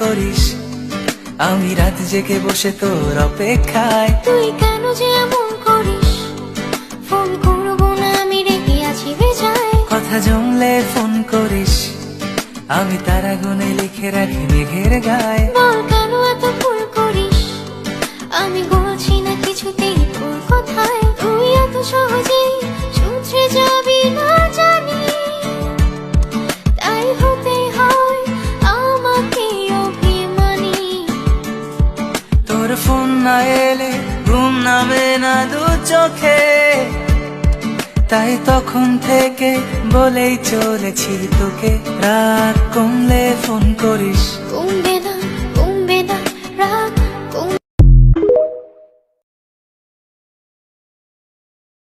করিস, আমি রাত জেগে বসে তোর অপেক্ষায়। তুই কেন যে এমন করিস, ফোন করবো না আমি রেগে আছি বেজায়। কথা জমলে ফোন করিস, আমি তারা গুনে লিখে রাখি মেঘের গায়ে। বল কেন এত ভুল করিস, আমি বলছি না কিছুতেই তোর কথায়। তুই এত সহজেই শুধরে যাবি না জানি, তাই হতে হয় আমাকে অভিমানী। তোর ফোন না এলে ঘুম নামে না দু চোখে, তাই তখন থেকে বলেই চলেছি তোকে, রাত কমলে ফোন করিস।